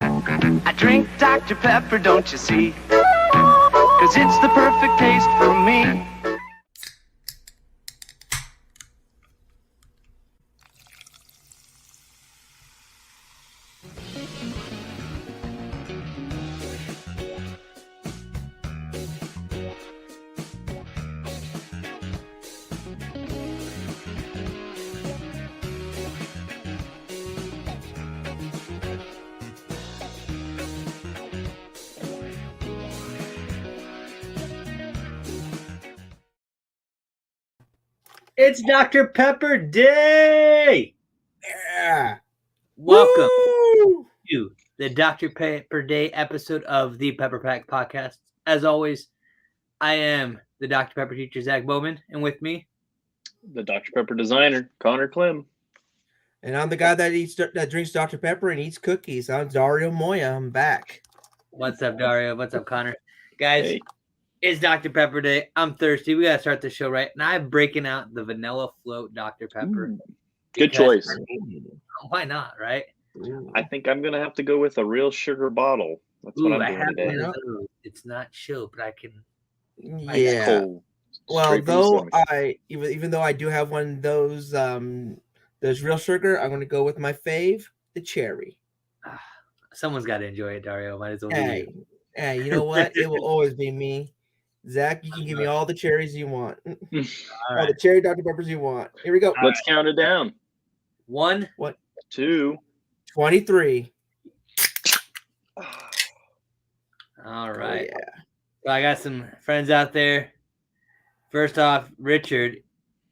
I drink Dr. Pepper, don't you see? 'Cause it's the perfect taste for me. It's Dr. Pepper Day! Yeah. Welcome Woo! to the Dr. Pepper Day episode of the Pepper Pack Podcast. As always, I am the Dr. Pepper teacher, Zach Bowman, and with me, the Dr. Pepper designer, Connor Clem. And I'm the guy that drinks Dr. Pepper and eats cookies. I'm Dario Moya. I'm back. what's up, Dario? What's up, Connor? Guys, Hey. It's Dr. Pepper Day. I'm thirsty. We got to start the show right. And I'm breaking out the vanilla float Dr. Pepper. Ooh, good choice. Why not, right? I think I'm going to have to go with a real sugar bottle. That's what I I'm have doing today. one of those. It's not chill, but I can. Yeah. Cold. Well, Straight from the though stomach. even though I do have one of those real sugar, I'm gonna go with my fave, the cherry. Someone's got to enjoy it, Dario. Might as well be Hey, you. hey, you know what? It will always be me. Zach, you can give me all the cherries you want. All All right. the cherry Dr. Peppers you want. Here we go. Let's count it down. 1, 2. 23. All right. Oh, yeah. So I got some friends out there. First off, Richard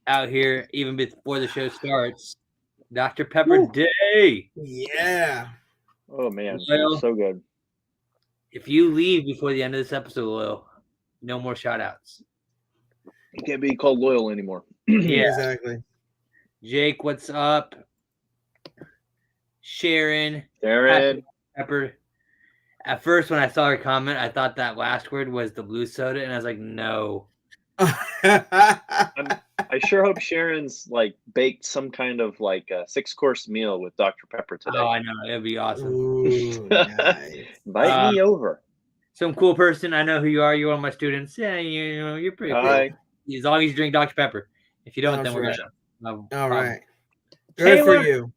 out here even before the show starts. Dr. Pepper Woo. Day. Yeah. Oh, man. Well- So good. If you leave before the end of this episode, Will, no more shout outs. You can't be called loyal anymore. Yeah. Exactly. Jake, what's up? Sharon, Darren. Pepper. At first, when I saw her comment, I thought that last word was the blue soda, and I was like, no. I sure hope Sharon's like baked some kind of like a 6-course meal with Dr. Pepper today. Oh, I know. It'd be awesome. Ooh, nice. Invite me over. Some cool person. I know who you are. You're one of my students. Yeah, you know, you're pretty Hi. cool. As long as you drink Dr. Pepper. If you don't, Sounds then we're right. gonna All problem. right. Good for Taylor. you.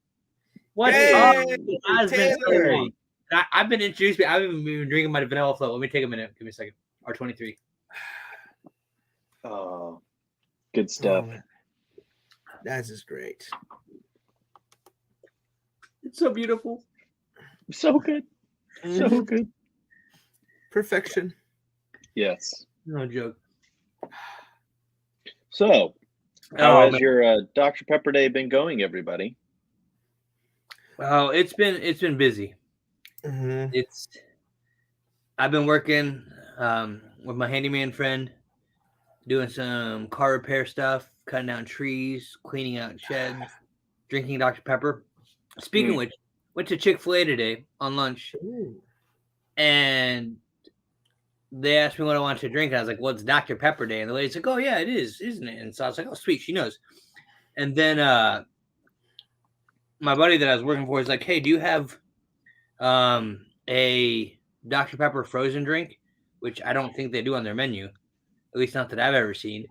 What's Hey, up? It has been so Taylor. long. I've been introduced. I've even been drinking my vanilla float. Let me take a minute. Give me a second. R23. Oh, good stuff. Oh, man. That's just great. It's so beautiful. So good. So good. Perfection. Yes. No joke. So, how has man. your Dr. Pepper Day been going, everybody? Oh, it's been busy. Mhm. I've been working with my handyman friend, doing some car repair stuff, cutting down trees, cleaning out sheds, drinking Dr. Pepper. Speaking of which, went to Chick-fil-A today on lunch, Ooh. and they asked me what I wanted to drink, and I was like, well, it's Dr. Pepper Day. And the lady's like, oh, yeah, it is, isn't it? And so I was like, oh, sweet, she knows. And then my buddy that I was working for is like, hey, do you have a Dr. Pepper frozen drink? Which I don't think they do on their menu, at least not that I've ever seen.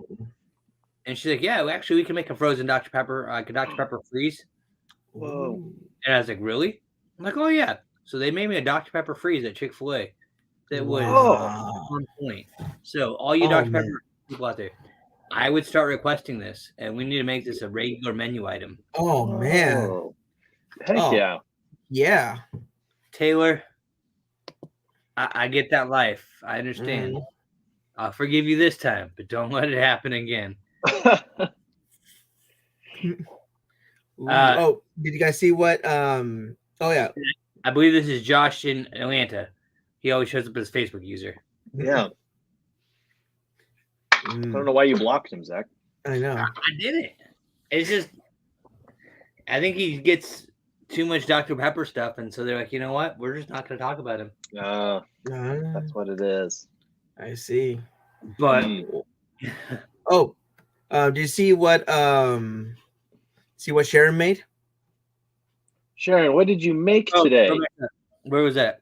And she's like, yeah, actually, we can make a frozen Dr. Pepper, like a Dr. Pepper freeze. Whoa. Ooh. And I was like, really? I'm like, oh, yeah. So they made me a Dr. Pepper freeze at Chick-fil-A that was Wow. on point. So all you Oh, Dr. man. Pepper people out there, I would start requesting this, and we need to make this a regular menu item. Oh, man. Oh. Heck Oh. yeah. Yeah. Taylor, I get that life. I understand. I'll forgive you this time, but don't let it happen again. Ooh. Did you guys see what? Oh, yeah. I believe this is Josh in Atlanta. He always shows up as a Facebook user. Yeah. I Mm, don't know why you blocked him, Zach. I know. I did it. It's just, I think he gets too much Dr. Pepper stuff, and so they're like, you know what? We're just not going to talk about him. That's what it is. I see. But Mm. Oh, did you see what Sharon made? Sharon, what did you make Oh, today? go back up. Where was that?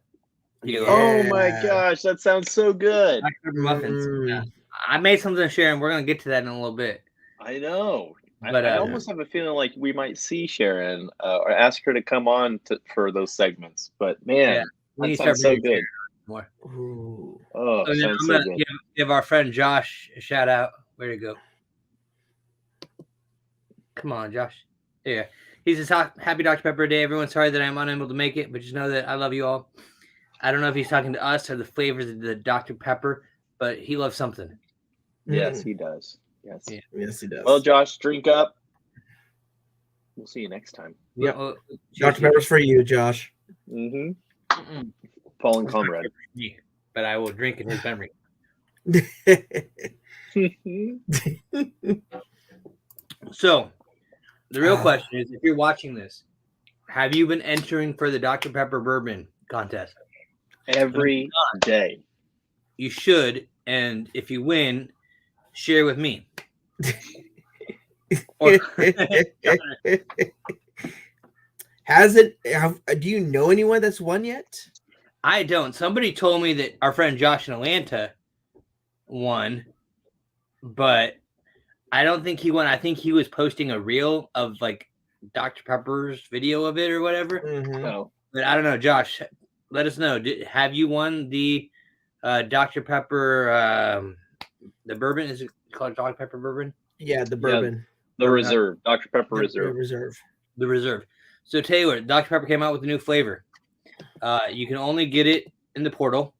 You go, Oh my Yeah. gosh, that sounds so good. Dr. Pepper muffins. Mm. Yeah. I made something, Sharon. We're gonna get to that in a little bit. I know. But I almost have a feeling like we might see Sharon or ask her to come on for those segments. But man, Yeah, we need that to start sounds so bringing good. Sharon more. Ooh. Oh, And then sounds I'm so gonna good. give our friend Josh a shout out. Where'd it go? Come on, Josh. Yeah. He says, Happy Dr. Pepper Day, everyone. Sorry that I'm unable to make it, but just know that I love you all. I don't know if he's talking to us or the flavors of the Dr. Pepper, but he loves something. Yes, Mm. he does. Yes. Yeah. Yes, he does. Well, Josh, drink up. We'll see you next time. Yep. Cheers, Dr. Pepper's for you, Josh. Mm-hmm. Mm-mm. Paul and It's not Comrade. for me, but I will drink in his memory. So, the real question is, if you're watching this, have you been entering for the Dr. Pepper Bourbon contest? Every day. You should, and if you win, share with me. Or, do you know anyone that's won yet? I don't. Somebody told me that our friend Josh in Atlanta won, but I don't think he won. I think he was posting a reel of like Dr. Pepper's video of it or whatever. Mhm. Oh, But I don't know, Josh. Let us know. Have you won the Dr. Pepper? The bourbon, is it called Dr. Pepper Bourbon? Yeah, the bourbon. the reserve. Dr. Pepper The Reserve. reserve. The reserve. So Taylor, Dr. Pepper came out with a new flavor. You can only get it in the portal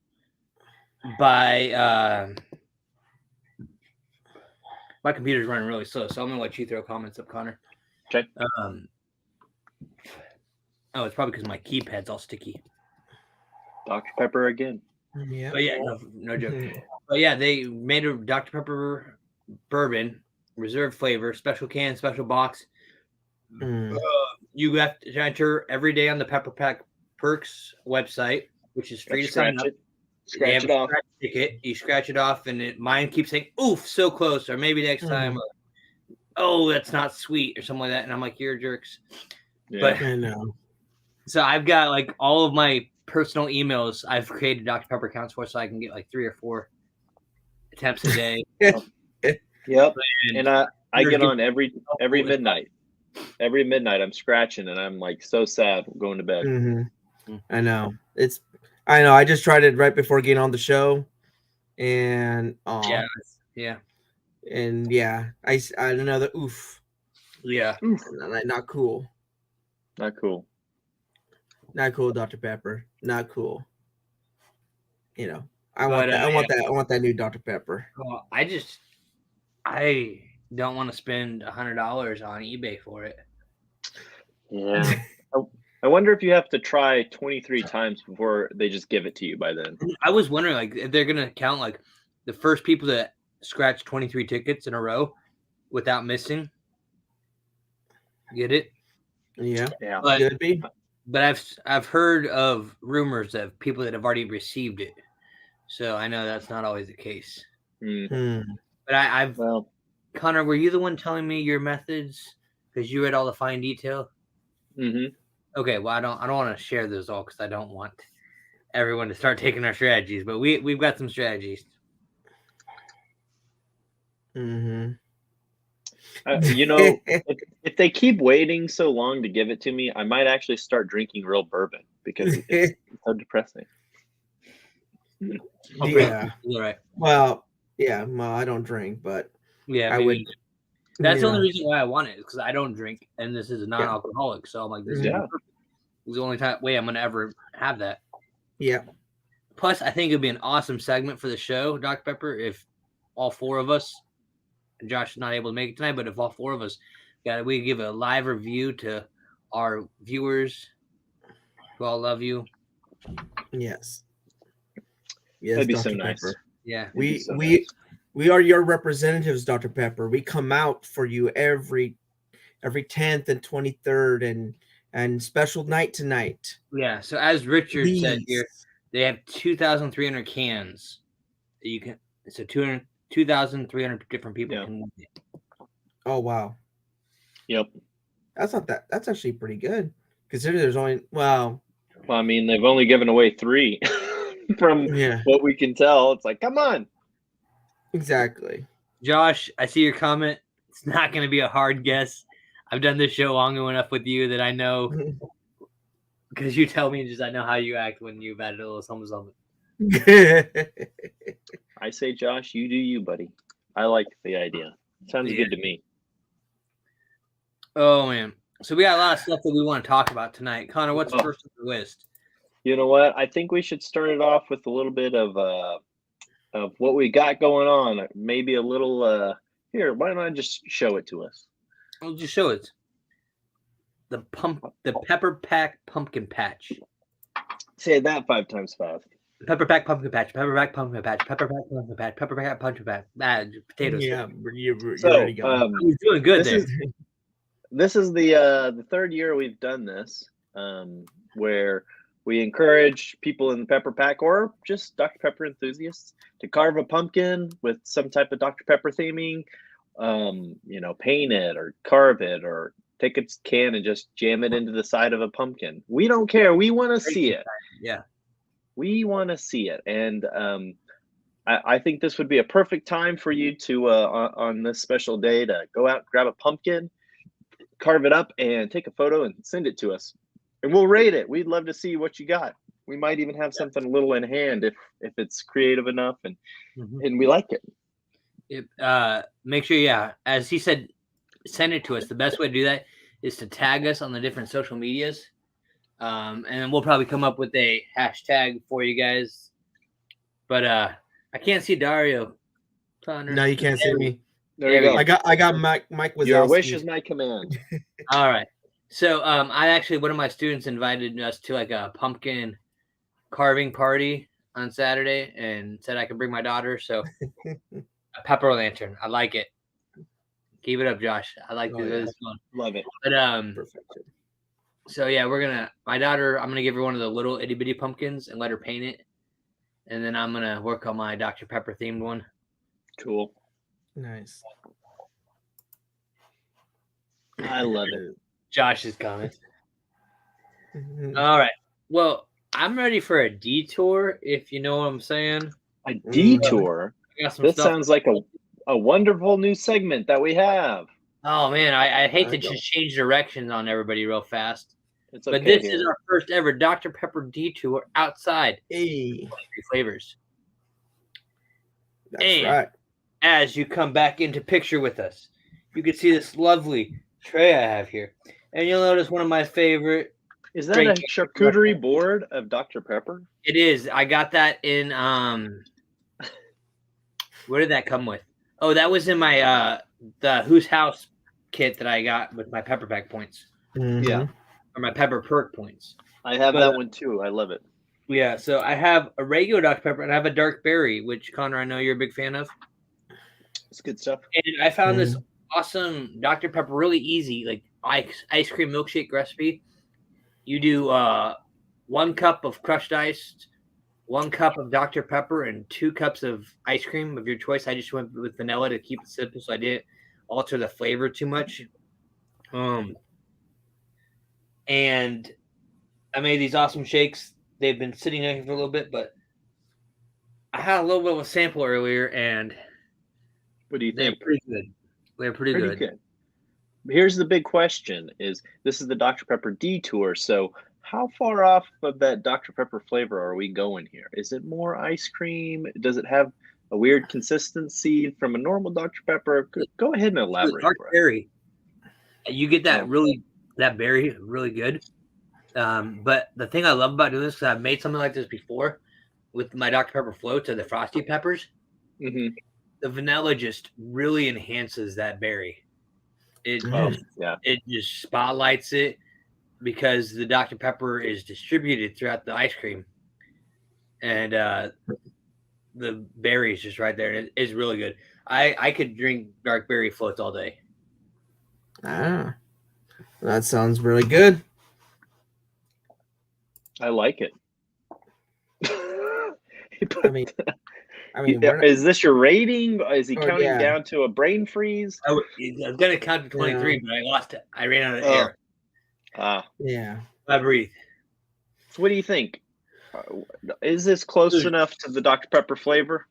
by. My computer's running really slow, so I'm gonna let you throw comments up, Connor. Okay. Oh, it's probably because my keypad's all sticky. Dr. Pepper again. Yeah. But yeah, no joke. But yeah, they made a Dr. Pepper bourbon reserve flavor, special can, special box. Mm. You have to enter every day on the Pepper Pack Perks website, which is free to sign up. Scratch it. They Scratch have it a off. scratch ticket. You scratch it off, and mine keeps saying, "Oof, so close," or maybe next time. Or, oh, that's not sweet, or something like that. And I'm like, "You're jerks." Yeah. But I know. so I've got like all of my personal emails. I've created Dr. Pepper accounts for, so I can get like 3 or 4 attempts a day. Yep. And I There's get good- on every midnight. Every midnight I'm scratching and I'm like so sad going to bed. Mm-hmm. I know. I know. I just tried it right before getting on the show, and yeah. and yeah, I another oof. Yeah. Not cool. Not cool. Not cool, Dr. Pepper. Not cool. You know, I But, want that. I want that new Dr. Pepper. Well, I don't want to spend $100 on eBay for it. Yeah. I wonder if you have to try 23 times before they just give it to you by then. I was wondering, like, if they're gonna count like the first people that scratch 23 tickets in a row without missing. Get it? Yeah, Yeah. But could be. I've heard of rumors of people that have already received it, so I know that's not always the case. Hmm. But Well, Connor, were you the one telling me your methods because you read all the fine detail? mm-hmm. Okay, well I don't want to share those all because I don't want everyone to start taking our strategies, but we've got some strategies. Mm-hmm. If they keep waiting so long to give it to me, I might actually start drinking real bourbon because it's so depressing. Yeah. All right. Well, yeah. Well, I don't drink, but Yeah, I maybe. would. That's the yeah. only reason why I want it, because I don't drink, and this is a non-alcoholic. So I'm like, this is Yeah. perfect. It's the only way I'm gonna ever have that. Yeah. Plus, I think it'd be an awesome segment for the show, Dr. Pepper, if all 4 of us. Josh is not able to make it tonight, but if all 4 of us we give a live review to our viewers who all love you. Yes. Yes, That'd be Dr. so nice. Pepper. Yeah. We are your representatives, Dr. Pepper. We come out for you every 10th and 23rd and special night tonight. Yeah. So as Richard said Please. here, they have 2,300 cans that you can. So 2,300 different people can win it. Oh wow. Yep. That's actually pretty good. Consider there's only Well, I mean, they've only given away 3 from yeah, what we can tell. It's like, come on. exactly. Josh, I see your comment. It's not going to be a hard guess. I've done this show long enough with you that I know, because you tell me just I know how you act when you've added a little something. I say, Josh, you do you, buddy. I like the idea. Sounds Yeah. good to me. Oh, man. So we got a lot of stuff that we want to talk about tonight. Connor, what's Oh. first on the list? You know what? I think we should start it off with a little bit of what we got going on. Maybe a little here. Why don't I just show it to us? I'll just show it. The Pepper Pack Pumpkin Patch. Say that 5 times fast. Pepper Pack Pumpkin Patch. Pepper Pack Pumpkin Patch. Pepper Pack Pumpkin Patch. Pepper Pack Pumpkin Patch. Potatoes. Yeah, you're So already going. He's doing good there. this is the 3rd year we've done this, where we encourage people in the Pepper Pack or just Dr. Pepper enthusiasts to carve a pumpkin with some type of Dr. Pepper theming. Paint it or carve it or take a can and just jam it into the side of a pumpkin. We don't care. We want to see it. Yeah. We want to see it. And I think this would be a perfect time for you to, on this special day, to go out, grab a pumpkin, carve it up, and take a photo and send it to us. And we'll rate it. We'd love to see what you got. We might even have something a little in hand if it's creative enough and we like it. Make sure, as he said, send it to us. The best way to do that is to tag us on the different social medias. And then we'll probably come up with a hashtag for you guys. But I can't see Dario. Connor. No, you can't see me. There you go. I got Mike Wazowski. Your wish is my command. All right. So one of my students invited us to like a pumpkin carving party on Saturday and said I could bring my daughter. So a pepper lantern. I like it. Keep it up, Josh. I like this one. Love it. But Perfect. so yeah, my daughter, I'm gonna give her one of the little itty bitty pumpkins and let her paint it. And then I'm gonna work on my Dr. Pepper themed one. Cool. Nice. I love it. Josh's comments. All right. Well, I'm ready for a detour, if you know what I'm saying. A detour? I got some This stuff. sounds like a wonderful new segment that we have. Oh man, I hate There to you go. just change directions on everybody real fast. It's okay. But this here. is our first ever Dr. Pepper detour outside Hey, flavors. that's And right. as you come back into picture with us, you can see this lovely tray I have here. And you'll notice one of my favorite. Is that a charcuterie board of Dr. Pepper? It is. I got that in where did that come with? Oh, that was in my the Whose House kit that I got with my Pepper Pack points. Yeah. Or my Pepper Perk points. I have that one too. I love it. Yeah, so I have a regular Dr. Pepper and I have a dark berry, which Connor, I know you're a big fan of. It's good stuff. And I found this awesome Dr. Pepper, really easy, like ice cream milkshake recipe. You do 1 cup of crushed ice, 1 cup of Dr. Pepper, and 2 cups of ice cream of your choice. I just went with vanilla to keep it simple, so I didn't alter the flavor too much. And I made these awesome shakes. They've been sitting there for a little bit, but I had a little bit of a sample earlier, and What do you they're think? pretty good. They're pretty good. Here's the big question: this is the Dr. Pepper detour? So, how far off of that Dr. Pepper flavor are we going here? Is it more ice cream? Does it have a weird consistency from a normal Dr. Pepper? Go ahead and elaborate. Dark for us. berry. You get that that berry really good. But the thing I love about doing this, because I've made something like this before with my Dr. Pepper floats or the Frosty Peppers. Mhm. The vanilla just really enhances that berry. It just spotlights it because the Dr. Pepper is distributed throughout the ice cream, and the berry is just right there. And it's really good. I could drink dark berry floats all day. Ah, that sounds really good. I like it. I mean, is this your rating? Is he counting yeah. down to a brain freeze? I was gonna count to 23, but I lost it. I ran out of air. Ah, yeah. I breathe. So what do you think? Is this close Dude. enough to the Dr. Pepper flavor?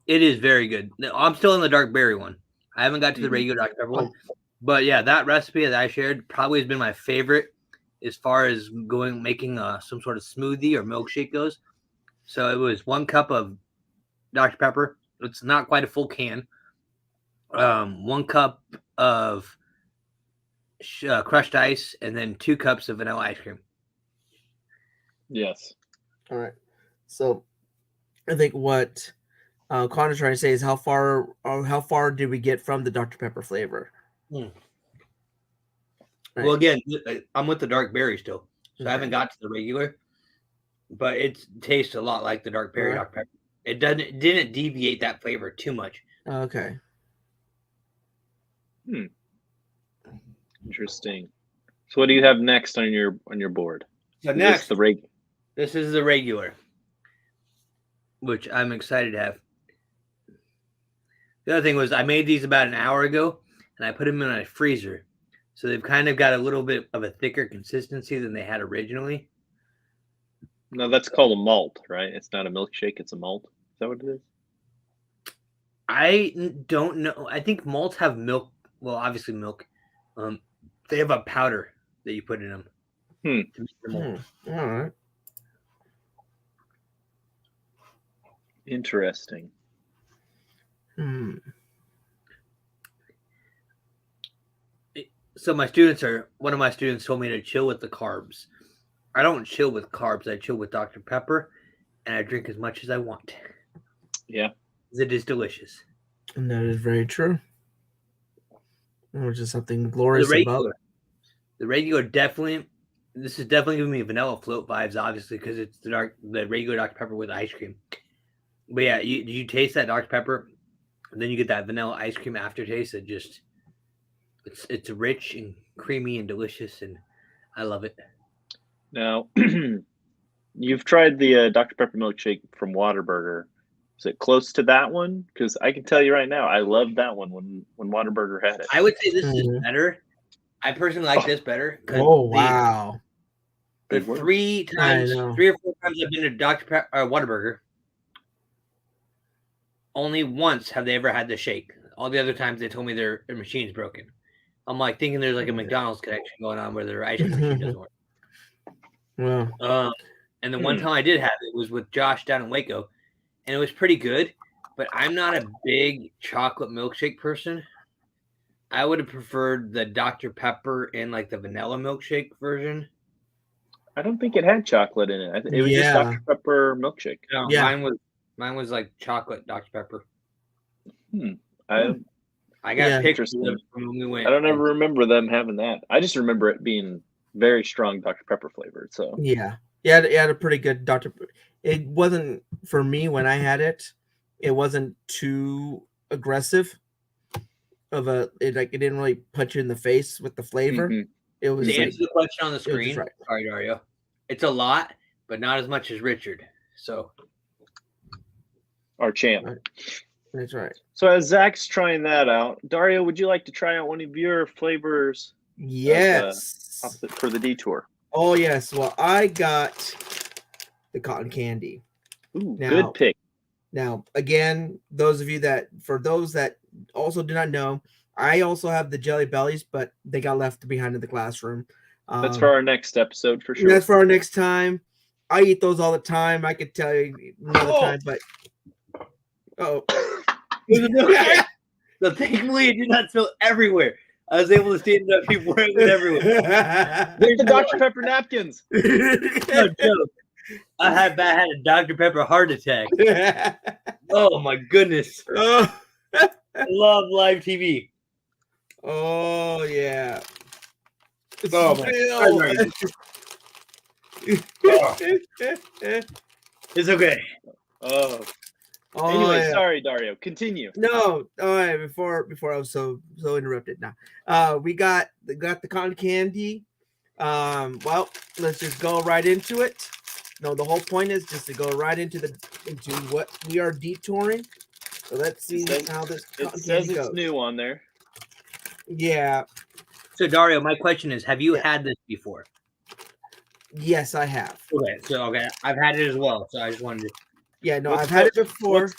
It is very good. No, I'm still in the dark berry one. I haven't got to the Mhm. regular Dr. Pepper one. But yeah, that recipe that I shared probably has been my favorite as far as making some sort of smoothie or milkshake goes. So it was 1 cup of Dr. Pepper. It's not quite a full can. 1 cup of crushed ice, and then 2 cups of vanilla ice cream. Yes. All right. So I think what Connor's trying to say is how far did we get from the Dr. Pepper flavor? Hmm. Right. Well, again, I'm with the dark berry still, so I haven't Okay. got to the regular, but it tastes a lot like the dark berry Alright. Dr. Pepper. It didn't deviate that flavor too much. Okay. Interesting. So what do you have next on your board? So Is this next, the this is the regular, which I'm excited to have. The other thing was I made these about an hour ago, and I put them in my freezer. So they've kind of got a little bit of a thicker consistency than they had originally. No, that's called a malt, right? It's not a milkshake, it's a malt. Is that what it is? I don't know. I think malts have milk. Well, obviously milk. They have a powder that you put in them. To make the malt. All right. Interesting. Hmm. So one of my students told me to chill with the carbs. I don't chill with carbs. I chill with Dr. Pepper, and I drink as much as I want. Yeah. It is delicious. And that is very true. Which is something glorious about. The regular definitely. This is definitely giving me vanilla float vibes, obviously, because it's the regular Dr. Pepper with ice cream. But yeah, you taste that Dr. Pepper, and then you get that vanilla ice cream aftertaste. That just it's rich and creamy and delicious, and I love it. Now, you've tried the Dr. Pepper milkshake from Whataburger. Is it close to that one? Because I can tell you right now, I loved that one when Whataburger had it. I would say this is better. I personally like this better. Oh wow! The Good word. 3 or 4 times I've been to Dr. Pepper Whataburger, only once have they ever had the shake. All the other times they told me their machine's broken. I'm like thinking there's like a McDonald's connection going on where their ice cream machine doesn't work. Well, And the one time I did have it was with Josh down in Waco, and it was pretty good. But I'm not a big chocolate milkshake person. I would have preferred the Dr. Pepper and like the vanilla milkshake version. I don't think it had chocolate in it. It was just Dr. Pepper milkshake. No, Yeah. mine was like chocolate Dr. Pepper. I I got pictures Interesting. of it from when we went. I don't ever remember them having that. I just remember it being very strong Dr. Pepper flavored. So yeah, it had a pretty good Dr. It wasn't for me when I had it. It wasn't too aggressive. It didn't really punch you in the face with the flavor. Mhm. It was To like, answer the question on the was just screen, right. sorry, Dario. It's a lot, but not as much as Richard. So Our champ. that's right. So as Zach's trying that out, Dario, would you like to try out one of your flavors Yes. for the detour? Oh yes. Well, I got the cotton candy. Ooh, Now- good pick. Now, again, for those that also do not know, I also have the Jelly Bellies, but they got left behind in the classroom. That's for our next episode for sure. That's for our next time. I eat those all the time. I could tell you another Oh. time, but oh, So thankfully it did not spill everywhere. I was able to stand up before it went everywhere. There's the Dr. Pepper napkins. No joke. I had a Dr. Pepper heart attack. Oh my goodness. oh, I love live TV. oh yeah. Oh, my It's okay. Oh. Oh, Anyway, yeah. sorry, Dario. Continue. No, all right. Before I was so interrupted. Now, we got the cotton candy. Well, let's just go right into it. No, the whole point is just to go right into what we are detouring. So let's see how this It cotton says candy it's goes. new on there. Yeah, So Dario, my question is, have you Yeah. had this before? Yes, I have. Okay, I've had it as well. So I just wanted to. Yeah, no, What's I've had it before. What's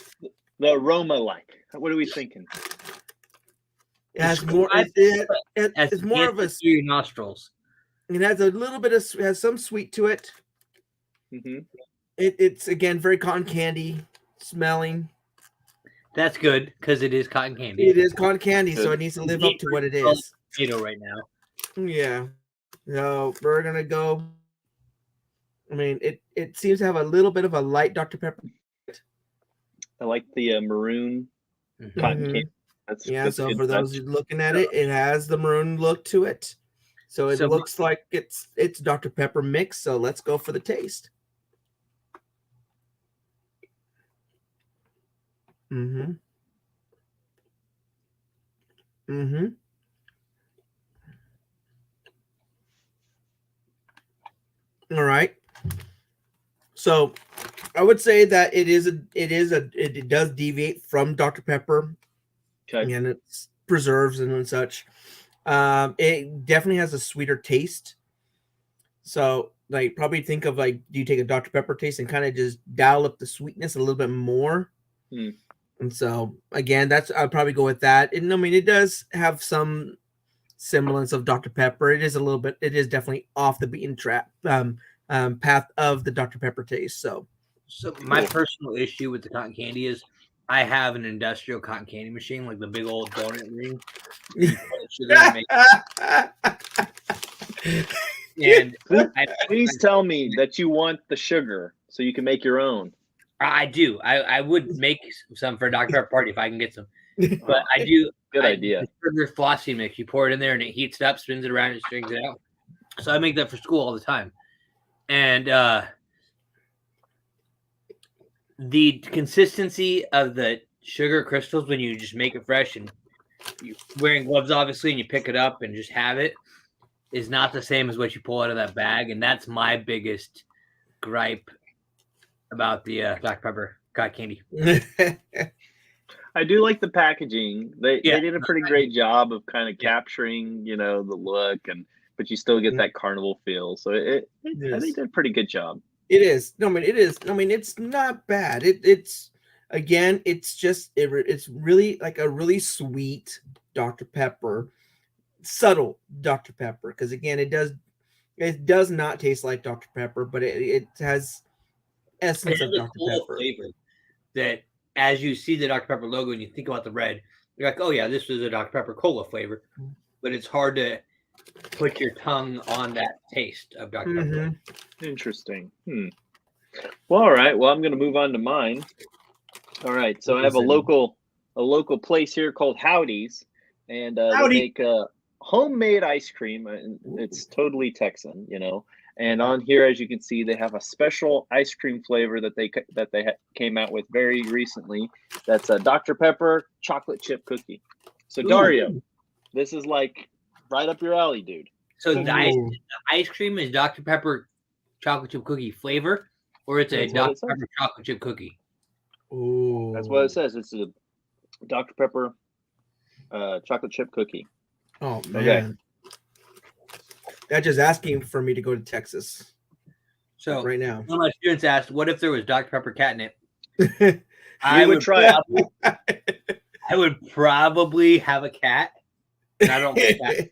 the aroma like? What are we thinking? It has more. As It's more of a. through your nostrils. It has a little bit of. Has some sweet to it. Hmm. It's again very cotton candy smelling. That's good because it is cotton candy. It is cotton candy, so Good. it needs to live up to what it is. Potato right now. Yeah. So we're gonna go. I mean, it seems to have a little bit of a light Dr. Pepper. I like the maroon cotton Mhm. candy. Yeah, that's a so good for those touch. looking at it, it has the maroon look to it. So it So- looks like it's Dr. Pepper mix. So let's go for the taste. Mm-hmm. Mm-hmm. All right. So I would say that it does deviate from Dr. Pepper Okay. and it's preserves and such. It definitely has a sweeter taste. So like probably think of like, do you take a Dr. Pepper taste and kind of just dial up the sweetness a little bit more? Hmm. And so again, I'd probably go with that. And I mean, it does have some semblance of Dr. Pepper. It is definitely off the beaten path of the Dr. Pepper taste. So my personal issue with the cotton candy is I have an industrial cotton candy machine, like the big old donut ring. And Please tell me that you want the sugar so you can make your own. I do. I would make some for a Dr. Pepper party if I can get some. But I do. Good idea. The sugar flossy mix. You pour it in there and it heats it up, spins it around, and strings it out. So I make that for school all the time. And the consistency of the sugar crystals when you just make it fresh and you're wearing gloves, obviously, and you pick it up and just have it is not the same as what you pull out of that bag. And that's my biggest gripe about the Dr. Pepper cotton candy. I do like the packaging. They did a pretty great job of kind of Yeah. capturing, the look, but you still get that carnival feel. So I think they did a pretty good job. It is. No, I mean, it is. I mean, it's not bad. It's again, it's just it's really like a really sweet Dr. Pepper, subtle Dr. Pepper. Because again, it does not taste like Dr. Pepper, but it has essence of It's a Dr. cool Pepper. flavor that as you see the Dr. Pepper logo and you think about the red, you're like, oh yeah, this is a Dr. Pepper cola flavor. But it's hard to put your tongue on that taste of Dr. Pepper. Mhm. Interesting. Well, all right. Well, I'm going to move on to mine. All right. So I have a local place here called Howdy's, and they make homemade ice cream. And it's totally Texan, And on here, as you can see, they have a special ice cream flavor that they came out with very recently. That's a Dr. Pepper chocolate chip cookie. So Dario, this is like right up your alley, dude. So the ice cream is Dr. Pepper chocolate chip cookie flavor, or it's a Dr. Pepper chocolate chip cookie? Ooh. That's what it says. It's a Dr. Pepper chocolate chip cookie. Oh man. Okay. That's just asking for me to go to Texas. So right now. One of my students asked, what if there was Dr. Pepper catnip? I would try it. I would probably have a cat. And I don't like that.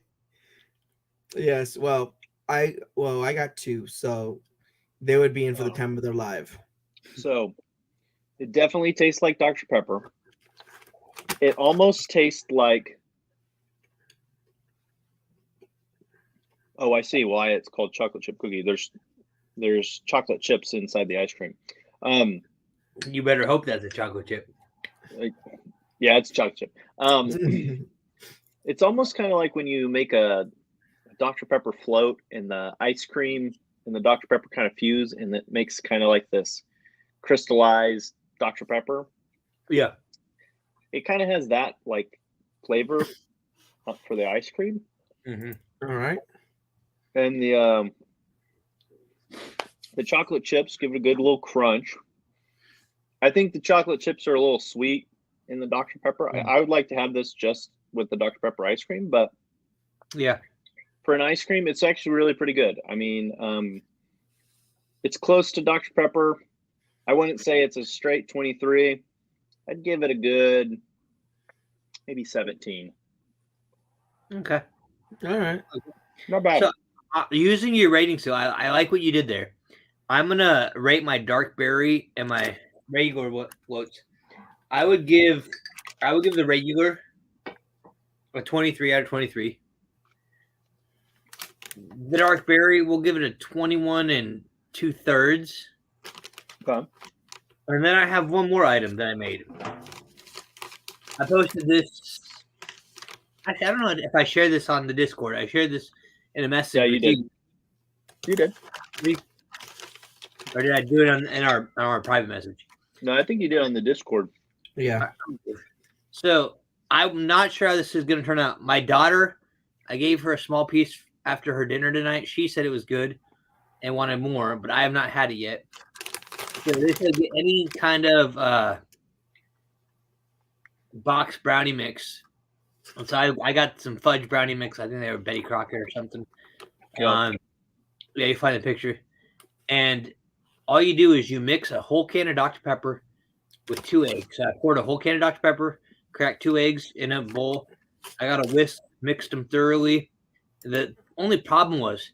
Yes, well, I got two, so they would be in for the time of their life. So it definitely tastes like Dr. Pepper. It almost tastes like, oh, I see why it's called chocolate chip cookie. There's chocolate chips inside the ice cream. You better hope that's a chocolate chip. Yeah, it's chocolate chip. It's almost kind of like when you make a Dr. Pepper float and the ice cream and the Dr. Pepper kind of fuse, and it makes kind of like this crystallized Dr. Pepper. Yeah. It kind of has that like flavor for the ice cream. Mm-hmm. All right. And the chocolate chips give it a good little crunch. I think the chocolate chips are a little sweet in the Dr. Pepper. I would like to have this just with the Dr. Pepper ice cream, but yeah, for an ice cream, it's actually really pretty good. I mean, It's close to Dr. Pepper. I wouldn't say it's a straight 23. I'd give it a good maybe 17. Okay. All right. Not bad. So, using your rating, so I like what you did there. I'm gonna rate my dark berry and my regular floats. I would give the regular a 23 out of 23. The dark berry, we'll give it a 21 and 2/3. Okay. And then I have one more item that I made. I posted this. Actually, I don't know if I shared this on the Discord. I shared this in a message. Yeah, you did. You did. Or did I do it in our private message? No, I think you did on the Discord. Yeah. So I'm not sure how this is going to turn out. My daughter, I gave her a small piece after her dinner tonight. She said it was good and wanted more, but I have not had it yet. So they said any kind of box brownie mix. And so I got some fudge brownie mix. I think they were Betty Crocker or something. Yep. Yeah, you find the picture. And all you do is you mix a whole can of Dr. Pepper with 2 eggs. So I poured a whole can of Dr. Pepper, cracked 2 eggs in a bowl. I got a whisk, mixed them thoroughly. The only problem was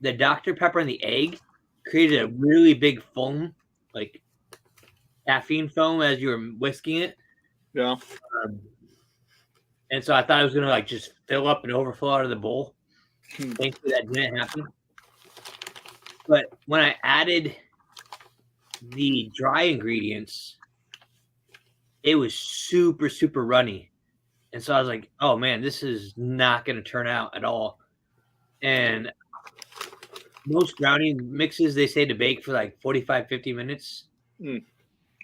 the Dr. Pepper and the egg created a really big foam, like caffeine foam as you were whisking it. Yeah. And so I thought it was going to like just fill up and overflow out of the bowl. Thankfully, that didn't happen. But when I added the dry ingredients, it was super, super runny. And so I was like, oh man, this is not going to turn out at all. And most brownie mixes, they say to bake for like 45, 50 minutes. Yeah.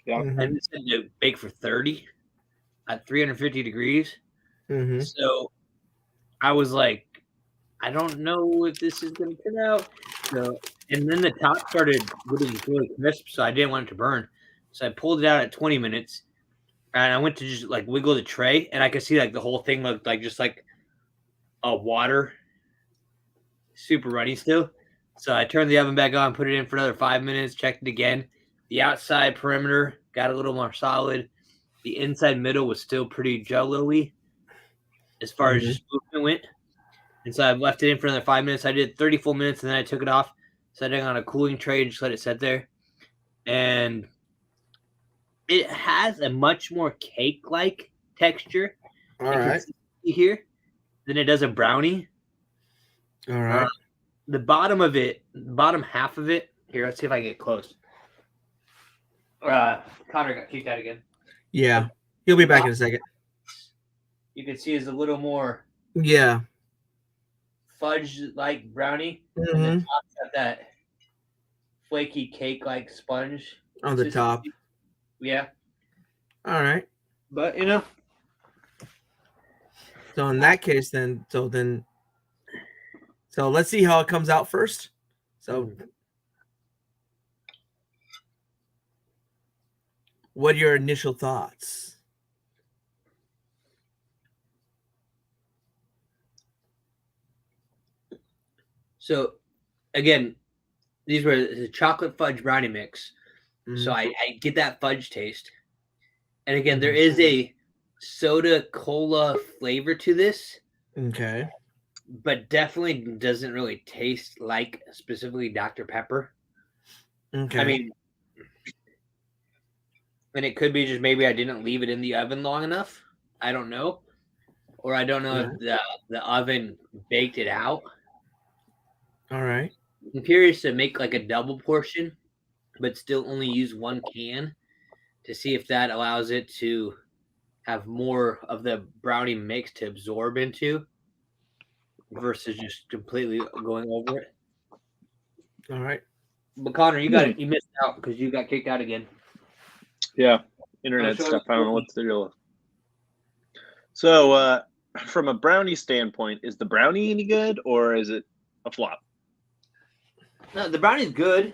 Mhm. And it said to bake for 30 at 350 degrees. Mhm. So I was like, I don't know if this is going to turn out. So, and then the top started getting really crisp, so I didn't want it to burn. So I pulled it out at 20 minutes, and I went to just like wiggle the tray, and I could see like the whole thing looked like just like a water, super runny still. So I turned the oven back on, put it in for another 5 minutes, checked it again. The outside perimeter got a little more solid. The inside middle was still pretty jello-y as far as just movement went. And so I left it in for another 5 minutes. I did 30 full minutes, and then I took it off, set it on a cooling tray, and just let it sit there. And it has a much more cake-like texture All right. here than it does a brownie. All right. The bottom of it, bottom half of it. Here, let's see if I can get close. Connor got kicked out again. Yeah. He'll be back in a second. You can see is a little more Yeah. fudge-like brownie. And the Mhm. top's got that flaky cake-like sponge On the top. Yeah, All right. but you know, So in that case, then let's see how it comes out first. So, what are your initial thoughts? so again, these were the chocolate fudge brownie mix. So I get that fudge taste. And again, there is a soda cola flavor to this, Okay. but definitely doesn't really taste like specifically Dr. Pepper. Okay. I mean, and it could be just maybe I didn't leave it in the oven long enough. I don't know. Or I don't know if the oven baked it out. All right. I'm curious to make like a double portion, but still only use 1 can to see if that allows it to have more of the brownie mix to absorb into versus just completely going over it. All right. But Connor, you missed out because you got kicked out again. Yeah. Internet sure. stuff. I don't know what to do. So, from a brownie standpoint, is the brownie any good or is it a flop? No, the brownie's good,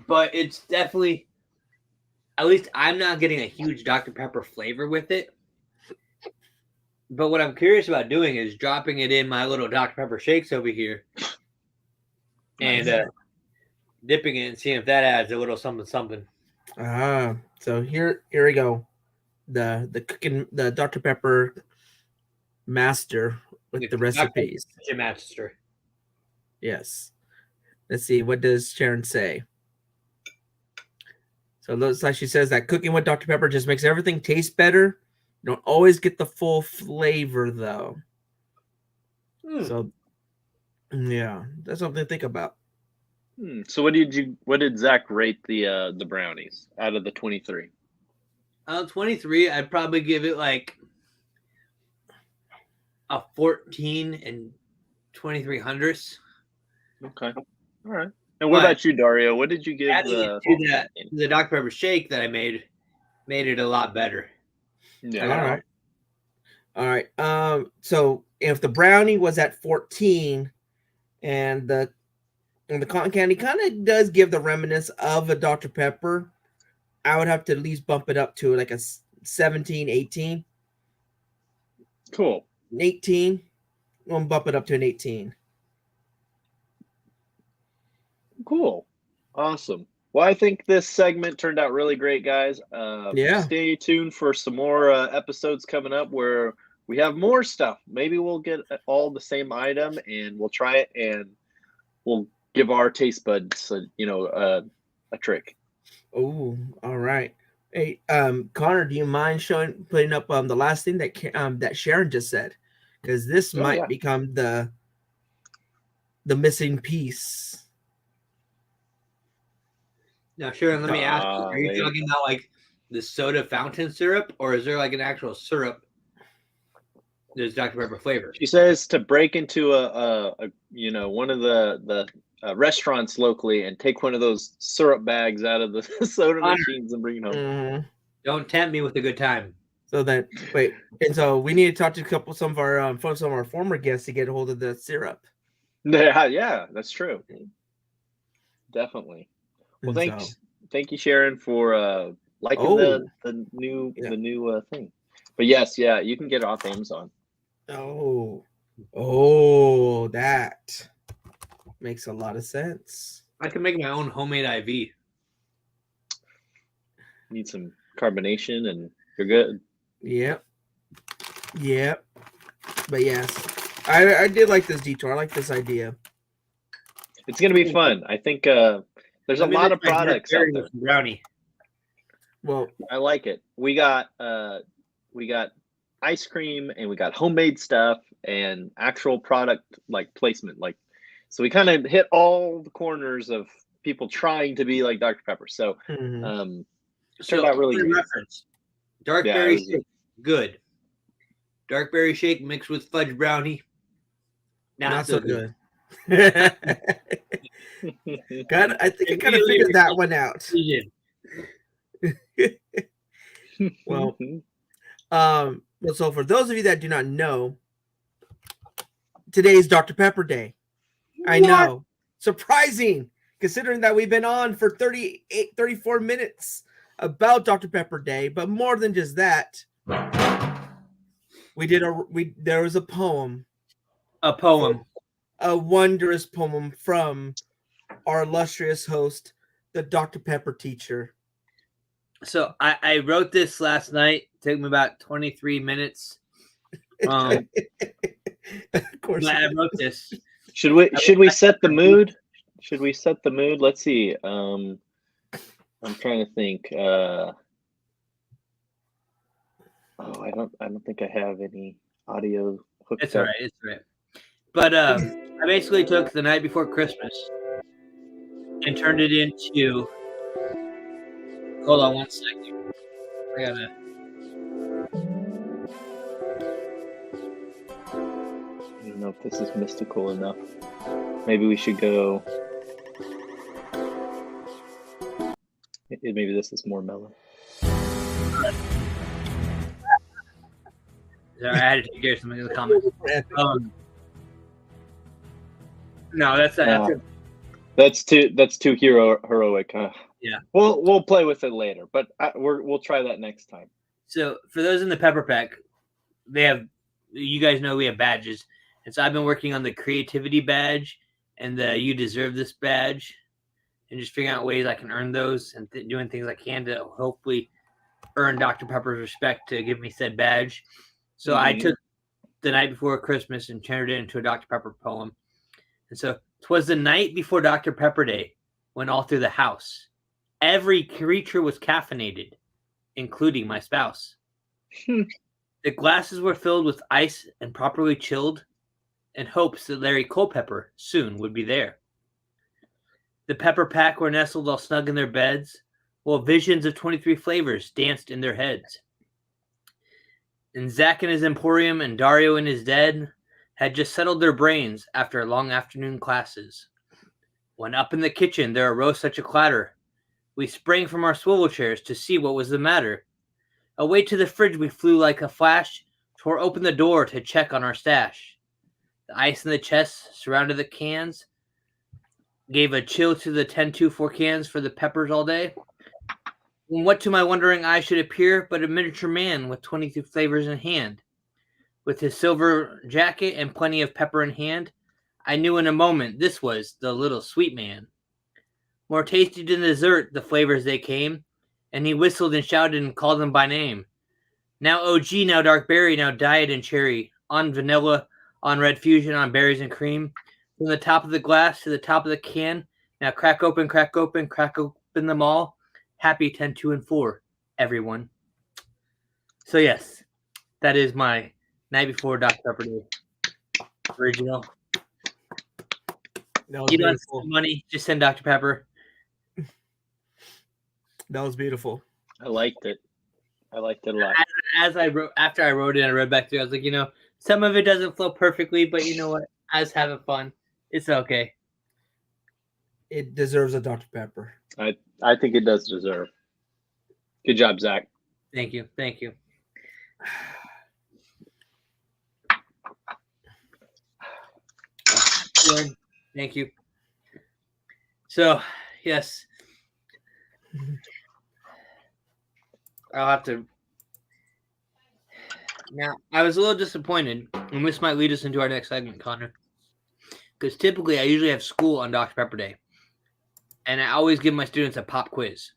but it's definitely, at least I'm not getting a huge Dr. Pepper flavor with it. But what I'm curious about doing is dropping it in my little Dr. Pepper shakes over here. And dipping it and seeing if that adds a little something something. So here we go. The cooking, the Dr. Pepper master with the recipes. Master. Yes. Let's see. What does Sharon say? So it looks like she says that cooking with Dr. Pepper just makes everything taste better. You don't always get the full flavor though. So yeah, that's something to think about. So what did Zach rate the brownies out of the 23? 23, I'd probably give it like a 14 and 23 hundredths. Okay. All right. And what about you, Dario? What did you give the Dr. Pepper shake that I made it a lot better. Yeah. All right. So if the brownie was at 14 and the cotton candy kind of does give the remnants of a Dr. Pepper, I would have to at least bump it up to like a 17, 18. Cool. 18. We'll bump it up to an 18. Cool. Awesome. Well, I think this segment turned out really great, guys. Stay tuned for some more episodes coming up where we have more stuff. Maybe we'll get all the same item and we'll try it and we'll give our taste buds, a trick. Oh, all right. Hey, Connor, do you mind putting up the last thing that Sharon just said? Because this might become the missing piece. Now, Sharon, let me ask you, are you talking about like the soda fountain syrup, or is there like an actual syrup there's Dr. Pepper flavor? She says to break into one of the restaurants locally and take one of those syrup bags out of the soda machines and bring it home. Mm-hmm. Don't tempt me with a good time. So then, and so we need to talk to some of our former guests to get a hold of the syrup. Yeah, that's true. Definitely. Well, thank you, Sharon, for liking the new thing. But yes, you can get it off Amazon. That makes a lot of sense. I can make my own homemade IV. Need some carbonation and you're good. Yep. But yes, I did like this detour. I like this idea. It's gonna be fun. I think there's a lot of products out there. Brownie. Well, I like it. We got ice cream and we got homemade stuff and actual product like placement. So we kind of hit all the corners of people trying to be like Dr. Pepper. So turned out really good. Reference. Dark berry shake, good. Dark berry shake mixed with fudge brownie, not so good. I think I kind of figured that one out. Well, so for those of you that do not know, today is Dr. Pepper Day. I know. Surprising, considering that we've been on for 34 minutes about Dr. Pepper Day, but more than just that, there was a poem. A wondrous poem from our illustrious host, the Dr. Pepper teacher. So I wrote this last night. It took me about 23 minutes. Of course, I wrote this. Should we set the mood? Should we set the mood? Let's see. I'm trying to think. I don't think I have any audio hooked up. It's all right. But I basically took the night before Christmas and turned it into. Hold on 1 second. I gotta. I don't know if this is mystical enough. Maybe we should go. Maybe this is more mellow. Sorry, I had to take something in the comments. No, that's too heroic. Yeah, we'll play with it later, but we'll try that next time. So for those in the Pepper Pack, you guys know we have badges, and so I've been working on the creativity badge and the You Deserve This badge, and just figuring out ways I can earn those and doing things I can to hopefully earn Dr. Pepper's respect to give me said badge. So I took the night before Christmas and turned it into a Dr. Pepper poem. And so 'twas the night before Dr. Pepper Day when all through the house every creature was caffeinated, including my spouse. The glasses were filled with ice and properly chilled in hopes that Larry Culpepper soon would be there. The Pepper Pack were nestled all snug in their beds, while visions of 23 flavors danced in their heads. And Zach in his emporium and Dario in his den had just settled their brains after long afternoon classes. When up in the kitchen there arose such a clatter, we sprang from our swivel chairs to see what was the matter. Away to the fridge we flew like a flash, tore open the door to check on our stash. The ice in the chest surrounded the cans, gave a chill to the 10-2-4 cans for the peppers all day. And what to my wondering eye should appear but a miniature man with 22 flavors in hand. With his silver jacket and plenty of pepper in hand, I knew in a moment this was the little sweet man. More tasty than dessert, the flavors they came, and he whistled and shouted and called them by name. Now OG, now dark berry, now diet and cherry, on vanilla, on red fusion, on berries and cream. From the top of the glass to the top of the can, now crack open them all. Happy 10-2-4, everyone. So yes, that is my night before Dr. Pepper Day original. You don't spend money, just send Dr. Pepper. That was beautiful. I liked it. I liked it a lot. After I wrote it and I read back through, I was like, some of it doesn't flow perfectly, but you know what? I was having fun. It's okay. It deserves a Dr. Pepper. I think it does deserve. Good job, Zach. Thank you. Thank you. So, yes. I'll have to. Now, I was a little disappointed, and this might lead us into our next segment, Connor. Because typically, I usually have school on Dr. Pepper Day. And I always give my students a pop quiz.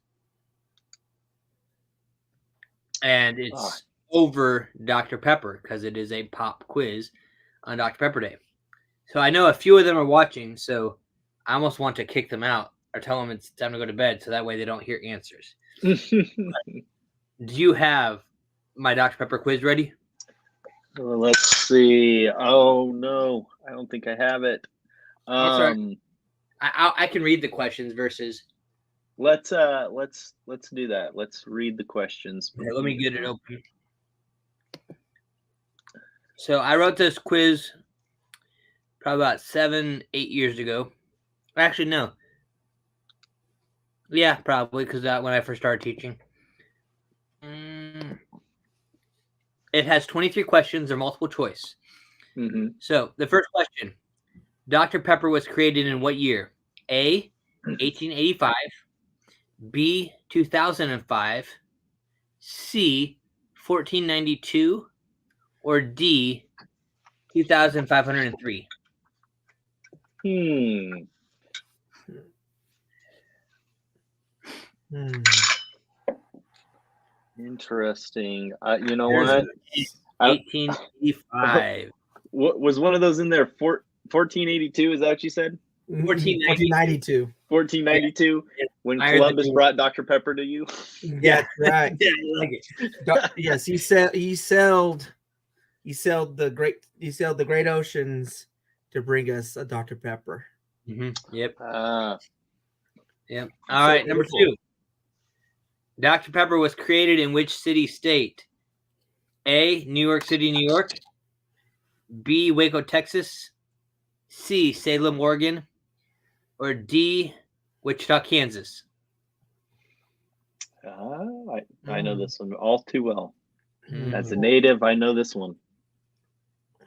And it's over Dr. Pepper, because it is a pop quiz on Dr. Pepper Day. So I know a few of them are watching, so I almost want to kick them out or tell them it's time to go to bed, so that way they don't hear answers. Do you have my Dr. Pepper quiz ready? Let's see. Oh no, I don't think I have it. I can read the questions versus. Let's do that. Let's read the questions. Okay, let me get it open. So I wrote this quiz probably about 7-8 years ago. Actually, no. Yeah, probably because when I first started teaching. It has 23 questions. They're multiple choice. Mm-hmm. So the first question: Dr. Pepper was created in what year? A, 1885. B, 2005. C, 1492. Or D, 2503. Interesting. You know what? 1885. What was one of those in there? 1482? Is that what you said? 1492. 1492. Yeah. When Columbus brought Dr. Pepper to you. Yeah, right. Yeah, I like it. Yes, he sailed the great oceans to bring us a Dr. Pepper. Mm-hmm. Yep. Yep. All So right, number beautiful. 2. Dr. Pepper was created in which city state? A, New York City, New York. B, Waco, Texas. C, Salem, Oregon. Or D, Wichita, Kansas. I know this one all too well. Mm. As a native, I know this one.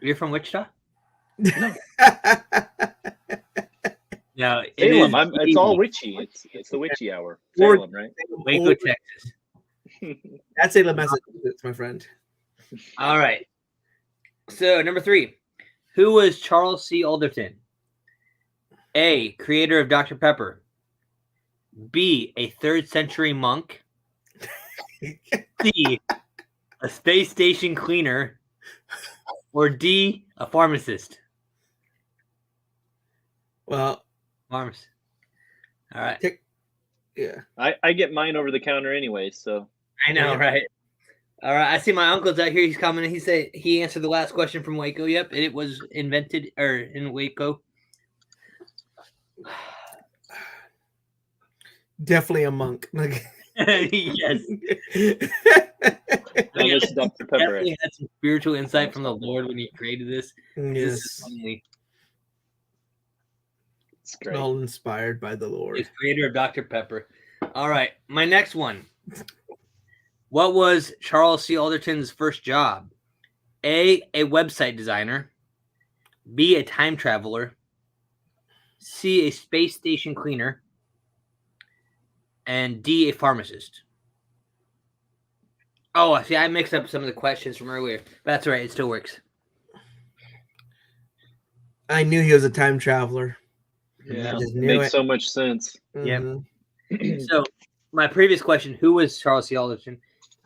You're from Wichita? No, Salem. It's all witchy. It's the witchy hour. Salem, right? Waco, Texas. That's Salem, Massachusetts, my friend. All right. So, number 3. Who was Charles C. Alderton? A, creator of Dr. Pepper. B, a 3rd century monk, C, a space station cleaner, or D, a pharmacist? Well, Pharmacist. All right. yeah. I get mine over the counter anyway, so I know, Yeah. right? All right. I see my uncle's out here. He's coming. He said he answered the last question from Waco. Yep. It was invented in Waco. Definitely a monk. Yes. that is Dr. Pepper. Definitely had some spiritual insight from the Lord when he created this. This is Yes. only It's great. All inspired by the the Lord. creator of Dr. Pepper. All right. My next one. What was Charles C. Alderton's first job? A website designer. B, a time traveler. C, a space station cleaner. And D, a pharmacist. Oh, see, I mixed up some of the questions from earlier. But that's all right. It still works. I knew he was a time traveler. Yeah, I just it knew makes it. so much sense. Yeah. Mhm. So, my previous question, who was Charles C. Alderton?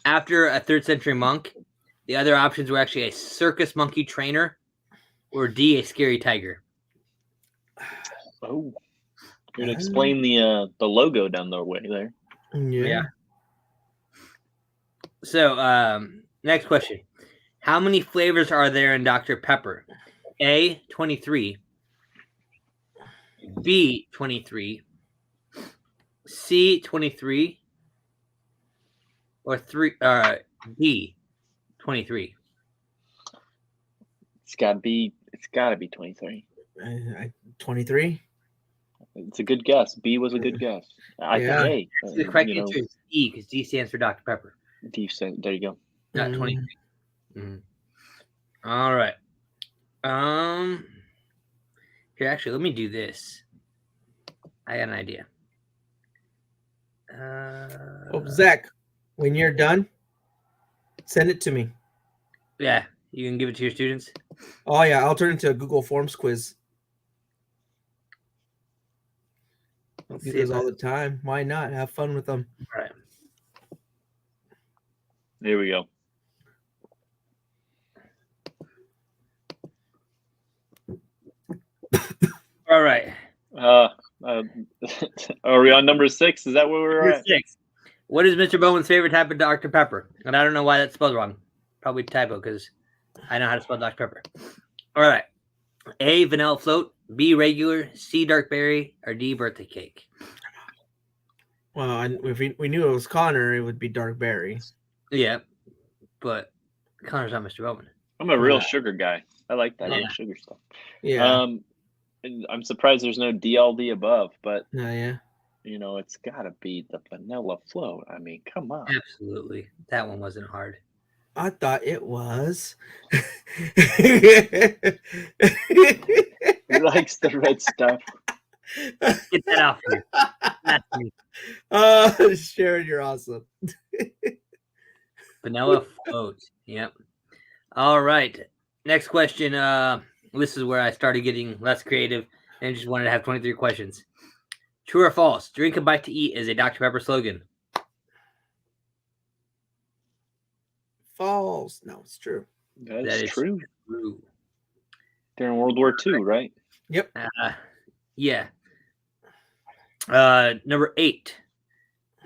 After a 3rd century monk, the other options were actually a circus monkey trainer or D, a scary tiger. Oh, you're gonna explain the logo down the way there. Yeah. So, next question. How many flavors are there in Dr. Pepper? A, 23. B, 23. C, 23. Or D, 23. It's gotta be 23. 23. It's a good guess. B was a good guess. I Yeah. think A. The correct answer is D, because D stands for Dr. Pepper. D said, there you go. Not 23. Mhm. All right. Here, actually, let me do this. I got an idea. Oh, Zach, when you're done, send it to me. Yeah, you can give it to your students. Oh yeah, I'll turn it into a Google Forms quiz. Let's Do see those if all the time. Why not? Have fun with them. All right. Here we go. All right. Are we on number 6? Is that where we're Number at? 6. What is Mr. Bowman's favorite type of Dr. Pepper? And I don't know why that's spelled wrong. Probably typo because I know how to spell Dr. Pepper. All right. A, vanilla float. B, regular. C, dark berry. Or D, birthday cake. Well, if we knew it was Connor, it would be Dark Berry. Yeah. But Connor's not Mr. Bowman. I'm a real Yeah. sugar guy. I like that Yeah. sugar stuff. Yeah. And I'm surprised there's no DLD above, but Yeah. it's got to be the vanilla float. I mean, come on. Absolutely. That one wasn't hard. I thought it was. He likes the red stuff. Get that out for you. That's me. Sharon, you're awesome. Vanilla float. Yep. All right. Next question. This is where I started getting less creative and just wanted to have 23 questions. True or false? Drink a bite to eat is a Dr. Pepper slogan. False. No, it's true. That That is is true. True. During World War II, right? Yep. Yeah. Number 8.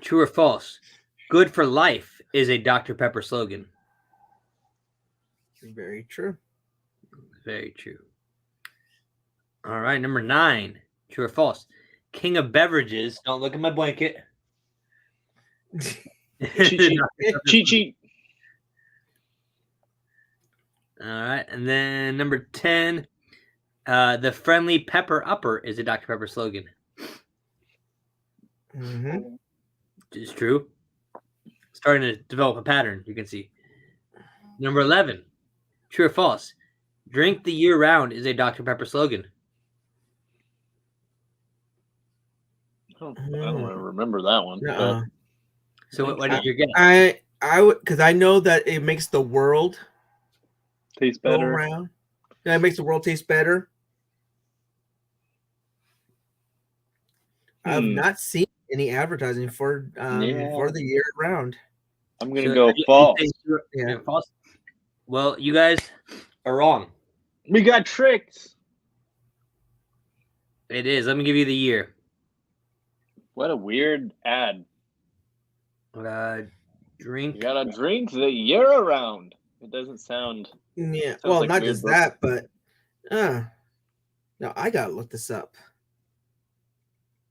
True or false? Good for life is a Dr. Pepper slogan. Very true. Very true. All right. Number 9. True or false? King of beverages. Don't look at my blanket. Cheat sheet. All right. And then number 10. The friendly pepper upper is a Dr. Pepper slogan. Mm-hmm. It's true. Starting to develop a pattern, you can see. Number 11. True or false? Drink the year round is a Dr. Pepper slogan. I don't remember that one. Uh-uh. So what did you get? I would, because I know that it makes the world Tastes go better. around. Yeah, it makes the world taste better. I've not seen any advertising for the year round. I'm gonna So, go you false. think you're Yeah. false? Well, you guys are wrong. We got tricked. It is. Let me give you the year. What a weird ad. Drink. You gotta drink the year around. It doesn't sound. Yeah. Sounds Well, like not weird just book. that, but no, I gotta look this up.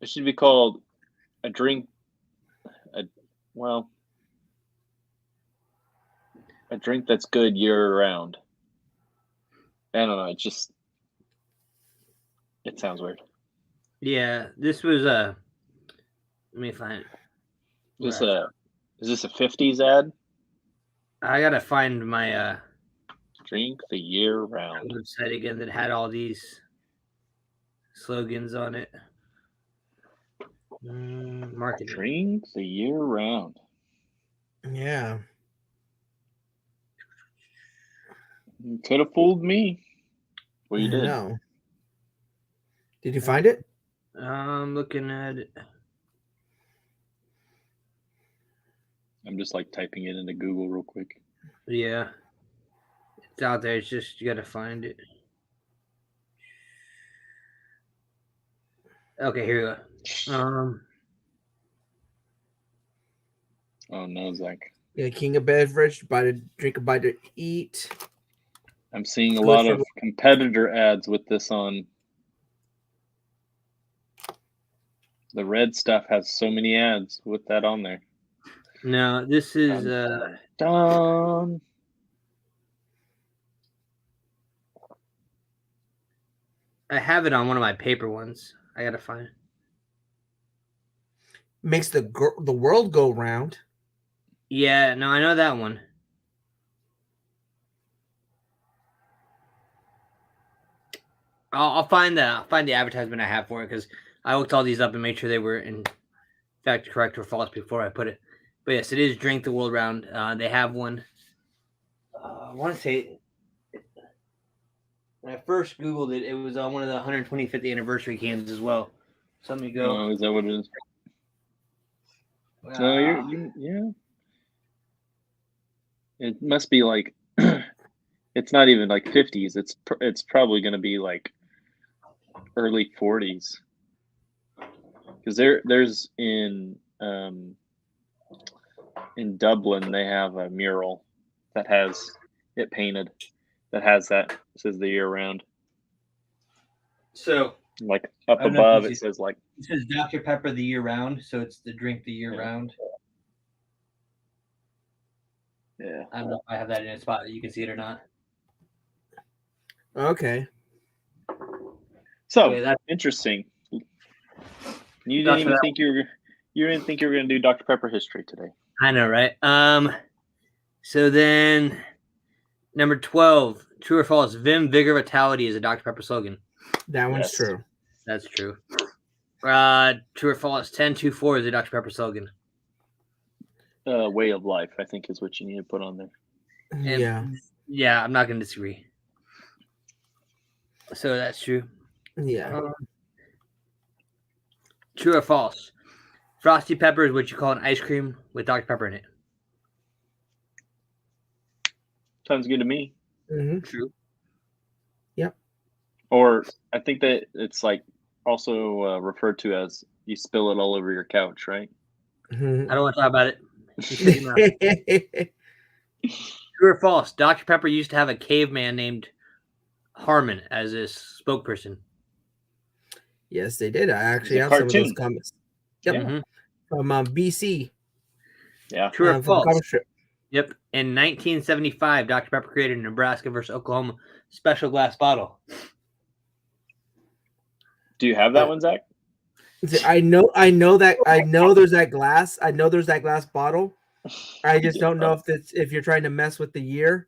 It should be called a drink. A drink that's good year round. I don't know. It sounds weird. Yeah, this was let me find. Is this a 50s ad? I gotta find my Drink the year round. website again that had all these slogans on it. Marketing. Drink the year round. Yeah. You could have fooled me. Well, you did. No. Did you find it? I'm looking at it. I'm just like typing it into Google real quick. Yeah, it's out there. It's just you gotta find it. Okay, here we go. Oh no, Zach. Yeah, King of Beverage, drink a bite to eat. I'm seeing a Good lot for- of competitor ads with this on. The red stuff has so many ads with that on there. No, this is Done. I have it on one of my paper ones. I gotta find it. Makes the world go round. Yeah, no, I know that one. I'll find the advertisement I have for it because I looked all these up and made sure they were in fact correct or false before I put it. But yes, it is Drink the World Round. They have one. I want to say when I first Googled it, it was on one of the 125th anniversary cans as well. So let me go. Oh, is that what it is? No, yeah. It must be like it's not even like 50s. It's probably going to be like early 40s. Because there's in Dublin they have a mural that has it painted that has that says the year round. So Like up I don't know if above you it see- says like it says Dr. Pepper the year round, so it's the drink the year Yeah. round. yeah. I don't know if I have that in a spot that you can see it or not. Okay. So Okay, that's interesting. You That's didn't even what think you didn't think you were going to do Dr. Pepper history today. I know, right? So then number 12, true or false? Vim, vigor, vitality is a Dr. Pepper slogan. That one's Yes. true. That's true. True or false? 10-2-4 is a Dr. Pepper slogan. Way of life, I think, is what you need to put on there. And- Yeah. Yeah, I'm not going to disagree. So that's true. Yeah. True or false? Frosty Pepper is what you call an ice cream with Dr. Pepper in it. Sounds good to me. Hmm. True. Or I think that it's like also referred to as you spill it all over your couch, right? I don't want to talk about it. True or false? Dr. Pepper used to have a caveman named Harmon as his spokesperson. Yes, they did. I actually It's a have some of those cartoon. comments. Yep. Mhm. From BC. Yeah. True or from the false? comic strip. Yep. In 1975, Dr. Pepper created a Nebraska versus Oklahoma special glass bottle. Do you have that one, Zach? I know there's that glass. I know there's that glass bottle. I just don't know if you're trying to mess with the year.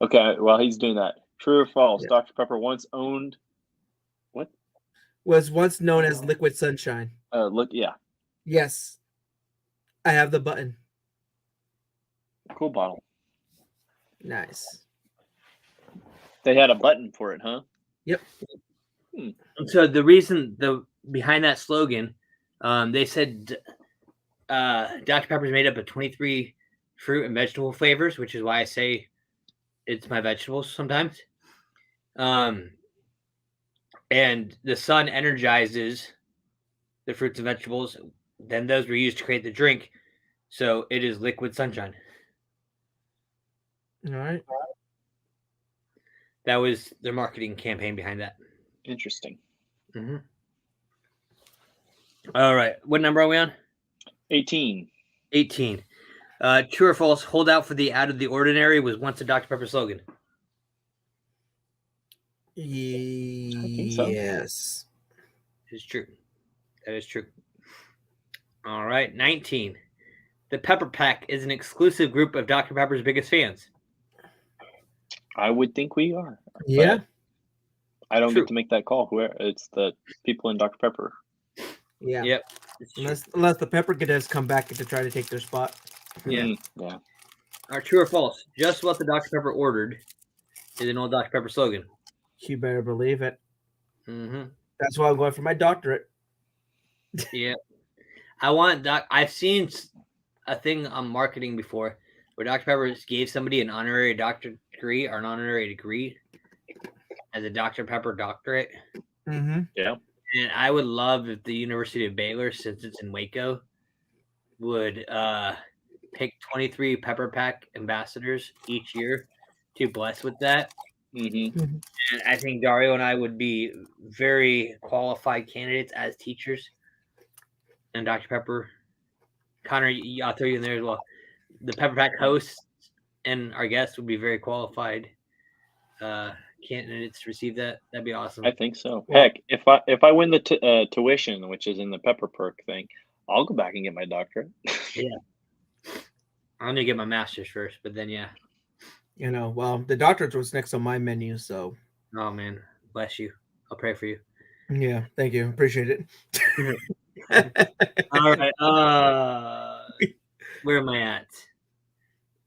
Okay, while he's doing that, true or false? Yeah. Dr. Pepper once owned Was once known as Liquid Sunshine. yeah, Yes. I have the button. cool bottle. Nice. They had a button for it, huh? Yep. So the reason behind that slogan, they said Dr. Pepper is made up of 23 fruit and vegetable flavors, which is why I say it's my vegetables sometimes. And the sun energizes the fruits and vegetables. Then those were used to create the drink. So it is liquid sunshine. All right. That was their marketing campaign behind that. Interesting. Mm-hmm. All right. What number are we on? 18. 18. True or false, hold out for the out of the ordinary was once a Dr. Pepper slogan. think so. Yes. It's true. That is true. All right. 19. The Pepper Pack is an exclusive group of Dr. Pepper's biggest fans. I would think we are. Yeah. I don't True. get to make that call. It's the people in Dr. Pepper. Yeah. Yep. It's true. Unless the Pepper Cadets come back to try to take their spot. Yeah. Yeah. Are true or false? Just what the Dr. Pepper ordered is an old Dr. Pepper slogan. You better believe it. Mm-hmm. That's why I'm going for my doctorate. Yeah. I've seen a thing on marketing before where Dr. Pepper gave somebody an honorary doctorate degree or an honorary degree as a Dr. Pepper doctorate. Mm-hmm. Yeah. And I would love if the University of Baylor, since it's in Waco, would pick 23 Pepper Pack ambassadors each year to bless with that. Mm-hmm. And I think Dario and I would be very qualified candidates as teachers. And Dr. Pepper, Connor, I'll throw you in there as well. The Pepper Pack hosts and our guests would be very qualified candidates to receive that. That'd be awesome. I think so. Heck, if I win the tuition, which is in the Pepper Perk thing, I'll go back and get my doctorate. Yeah. I'm gonna get my master's first, but then yeah. You know, well, the doctorate was next on my menu, so. Oh man, bless you. I'll pray for you. Yeah, thank you. Appreciate it. All right. Where am I at?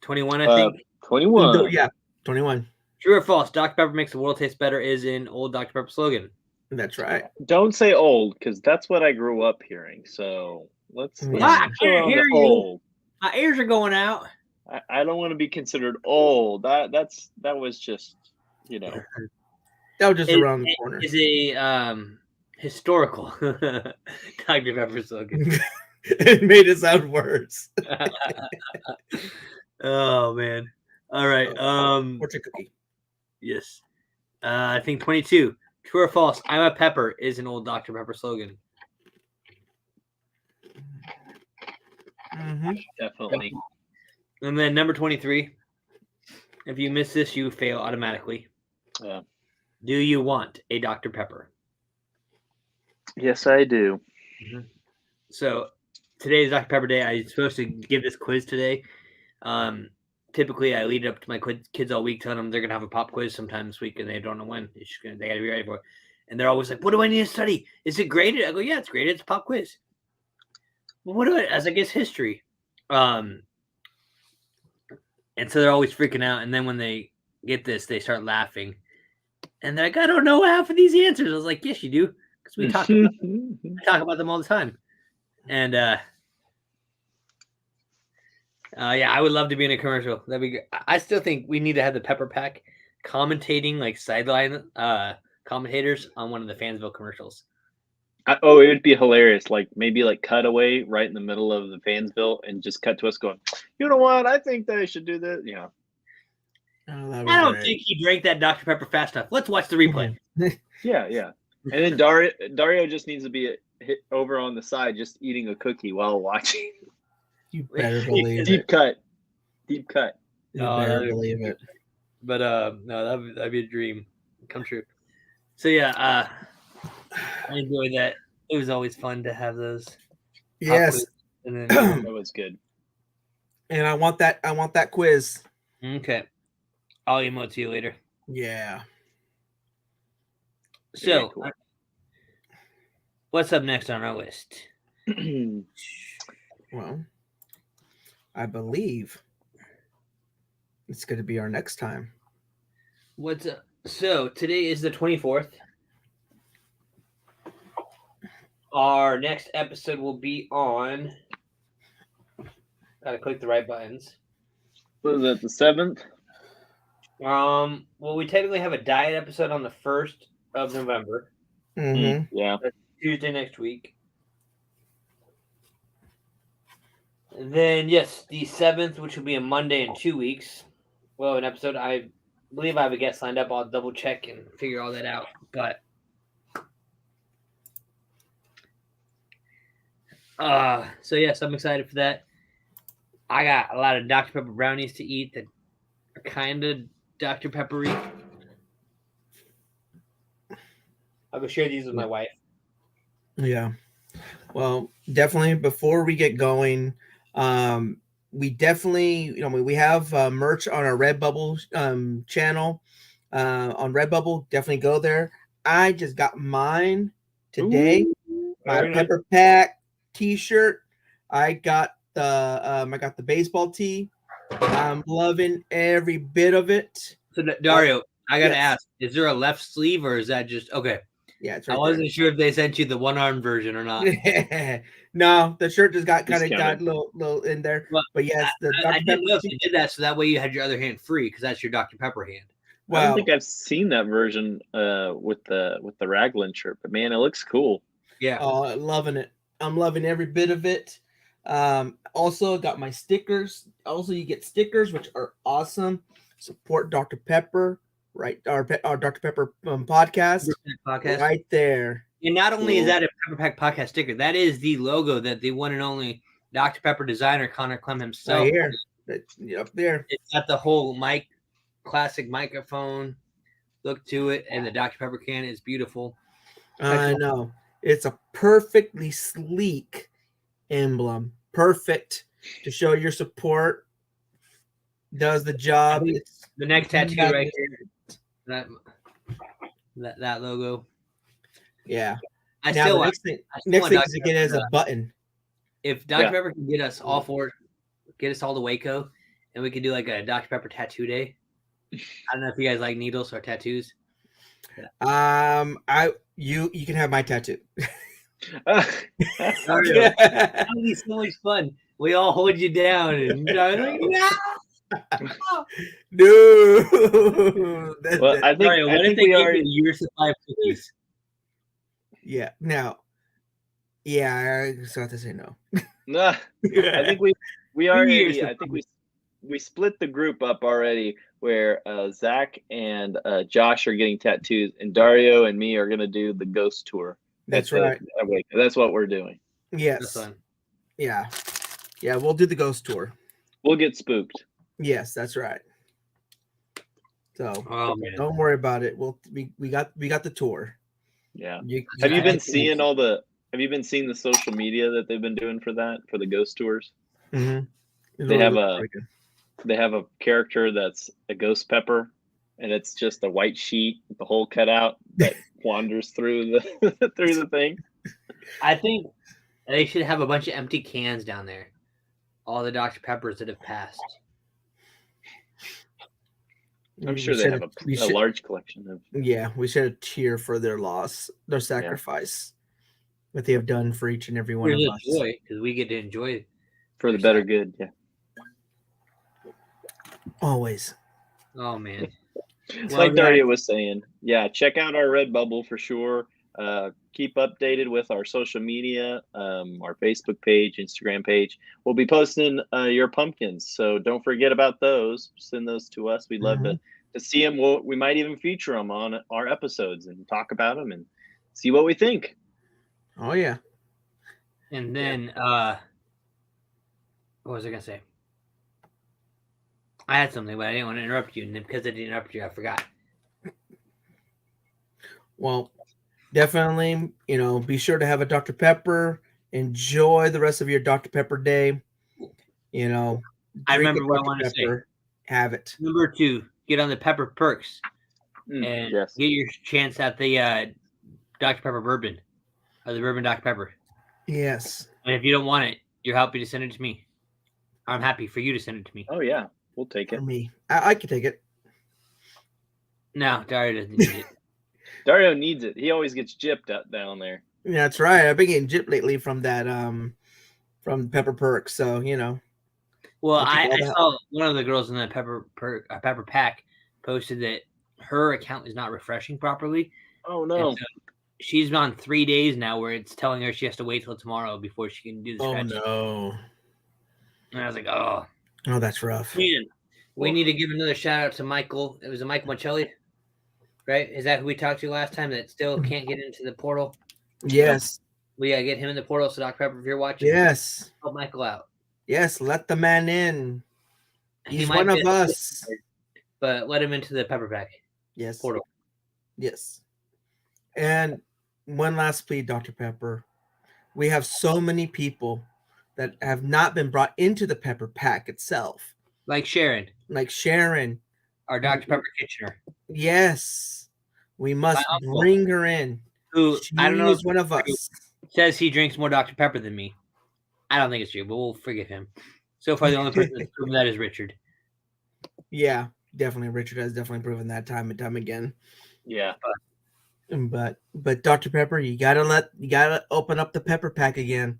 21, I think. 21. Yeah, 21. True or false? Dr. Pepper makes the world taste better is an old Dr. Pepper slogan. That's right. Don't say old, because that's what I grew up hearing. So let's I can't hear you. old. My ears are going out. I don't want to be considered old. That was just, That was just around the corner. Is a historical Dr. Pepper slogan. It made it sound worse. Oh man. All right. Fortune cookie. Yes. I think 22. True or false? I'm a pepper is an old Dr. Pepper slogan. Mm-hmm. definitely. And then number 23. If you miss this, you fail automatically. Yeah. Do you want a Dr. Pepper? Yes, I do. So today is Dr. Pepper Day. I'm supposed to give this quiz today. Typically, I lead it up to my kids all week, telling them they're gonna have a pop quiz sometime this week, and they don't know when. They gotta be ready for it. And they're always like, "What do I need to study? Is it graded?" I go, "Yeah, it's graded. It's a pop quiz." Well, what do I? As I guess history. And so they're always freaking out. And then when they get this, they start laughing. And they're like, "I don't know half of these answers." I was like, "Yes, you do, because we talk about them all the time." And yeah, I would love to be in a commercial. That'd be good. I still think we need to have the Pepper Pack commentating, like sideline commentators on one of the Fansville commercials. It would be hilarious. Like maybe like cutaway right in the middle of the Fansville and just cut to us going, "You know what? I think they should do this." Yeah. Oh, I don't think he drank that Dr. Pepper fast enough. Let's watch the replay. Yeah. And then Dario just needs to be hit over on the side, just eating a cookie while watching. You better believe Deep it. cut. You Oh, better believe it. But no, that'd be a dream come true. So yeah, I enjoyed that. It was always fun to have those. Yes. And then, That was good. And I want that quiz. okay, I'll email it to you later. Yeah. So, cool. what's up next on our list? Well, I believe it's going to be our next time. What's up? So today is the 24th. Our next episode will be on. Gotta click the right buttons. What is it, the 7th? Well, we technically have a diet episode on the 1st of November, Mm-hmm. Yeah. Tuesday next week. And then, yes, the 7th, which will be a Monday in 2 weeks. Well, an episode. I believe I have a guest lined up. I'll double check and figure all that out. But so yes, I'm excited for that. I got a lot of Dr. Pepper brownies to eat that are kind of Dr. Peppery. I'll go share these with my wife. Yeah. Well, definitely before we get going, we definitely, we have merch on our Redbubble channel. On Redbubble, definitely go there. I just got mine today. My Very nice. Pepper Pack t-shirt. I got the baseball tee. I'm loving every bit of it. So Dario, I gotta Yes. ask: is there a left sleeve, or is that just okay? Yeah, it's I right wasn't sure if they sent you the one-arm version or not. there. No, the shirt just got kind of Discounted. got a little in there. Well, But yes, the I Dr. didn't Pepper know if tee- you did that, so that way you had your other hand free because that's your Dr. Pepper hand. I don't Well, think I've seen that version with the Raglan shirt, but man, it looks cool. Yeah. oh, loving it. I'm loving every bit of it. Also got my stickers. Also, you get stickers, which are awesome. Support Dr. Pepper, right? Our Dr. Pepper podcast, Podcast. right there. And not only is Cool. that a Pepper Pack podcast sticker, that is the logo that the one and only Dr. Pepper designer Connor Clem himself. Right here, up there. It's got the whole classic microphone look to it, and the Dr. Pepper can is beautiful. I know. It's a perfectly sleek emblem. Perfect to show your support. Does the job. It's The next tattoo Yeah. right here, that logo. yeah. I Now still the want, next thing, I still next want thing Dr. is to get it as a button. If Dr. Yeah. Pepper can get us all get us all to Waco, and we can do like a Dr. Pepper tattoo day. I don't know if you guys like needles or tattoos. You can have my tattoo. Dario, that would be so much fun. We all hold you down, and you're like, no. No. Well, I think, Dario, I what if think they we give already. you your supply of cookies? Yeah. Now. Yeah, I was about to say no. Nah, I think we years already. to I think we split the group up already, where Zach and Josh are getting tattoos, and Dario and me are gonna do the ghost tour. That's at the- right. at Waco. That's what we're doing. That's Yes. fun. Yeah. Yeah, we'll do the ghost tour. We'll get spooked. Yes, that's right. So Oh man, don't worry about it. We got the tour. Yeah. You, Have you can- been seeing all the? Have you been seeing the social media that they've been doing for the ghost tours? Mhm. They have Really a- pretty good. They have a character that's a ghost pepper, and it's just a white sheet with the hole cut out that wanders through the through the thing. I think they should have a bunch of empty cans down there. All the Dr. Peppers that have passed. I'm We sure they should- have we a should- large collection of. Yeah, we should cheer for their loss, their sacrifice, what they have done for each and every one Here's of a us. joy because we get to enjoy. For the better good, yeah. Always. Oh man, It's Well, like guys- Daria was saying. Yeah, check out our Redbubble for sure. Keep updated with our social media, our Facebook page, Instagram page. We'll be posting your pumpkins, so don't forget about those. Send those to us. We'd love to see them. We might even feature them on our episodes and talk about them and see what we think. Oh yeah. and then what was I gonna say? I had something, but I didn't want to interrupt you, and then because I didn't interrupt you, I forgot. Well, definitely, be sure to have a Dr. Pepper. Enjoy the rest of your Dr. Pepper day. I drink remember a what I Dr. wanted to say. Pepper, have it. Number 2, get on the Pepper Perks and Yes. get your chance at the Dr. Pepper bourbon, or the bourbon Dr. Pepper. Yes. And if you don't want it, you're happy to send it to me. I'm happy for you to send it to me. Oh yeah, we'll take For it. me. I can take it. No, Dario doesn't need it. Dario needs it. He always gets gypped down there. Yeah, that's right. I've been getting gypped lately from Pepper Perk. So Well, I'll take I, all I that. saw one of the girls in the Pepper Pack posted that her account is not refreshing properly, Oh and no. so she's on 3 days now where it's telling her she has to wait till tomorrow before she can do the Oh scratch. no. And I was like, oh Oh, that's rough. man, we Well, need to give another shout out to Michael. It was a Michael Michelli, right? Is that who we talked to last time that still can't get into the portal? Yes. We gotta get him in the portal. So Dr. Pepper, if you're watching, Yes. help Michael out. Yes. Let the man in. He He's might one be of us. but let him into the Pepper Pack Yes. portal. Yes. And one last plea, Dr. Pepper. We have so many people that have not been brought into the Pepper Pack itself, Like Sharon, like Sharon. our Dr. Pepper Kitchener, Yes, we my must uncle, bring her in. who She I don't know if is one of it's true, us. says he drinks more Dr. Pepper than me. I don't think it's true, but we'll forgive him. So far, the only person that's proven that is Richard. Yeah, definitely. Richard has definitely proven that time and time again. yeah. But Dr. Pepper, you gotta open up the Pepper Pack again.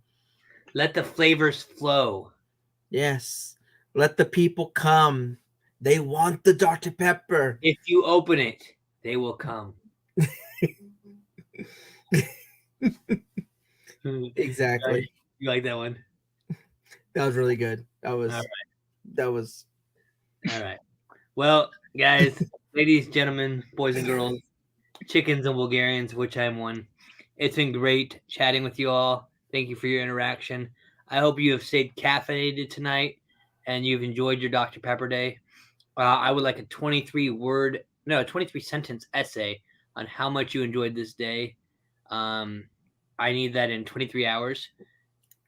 Let the flavors flow. Yes, let the people come. They want the Dr. Pepper. If you open it, they will come. Exactly. You like that one? That was really good. That was All right. that was All right. Well, guys, ladies, gentlemen, boys and girls, chickens and Bulgarians, which I'm one. It's been great chatting with you all. Thank you for your interaction. I hope you have stayed caffeinated tonight and you've enjoyed your Dr. Pepper day. I would like a 23 sentence essay on how much you enjoyed this day. I need that in 23 hours.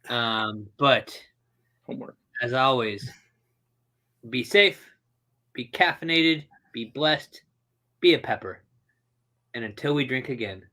But Homework. as always, be safe, be caffeinated, be blessed, be a pepper. And until we drink again.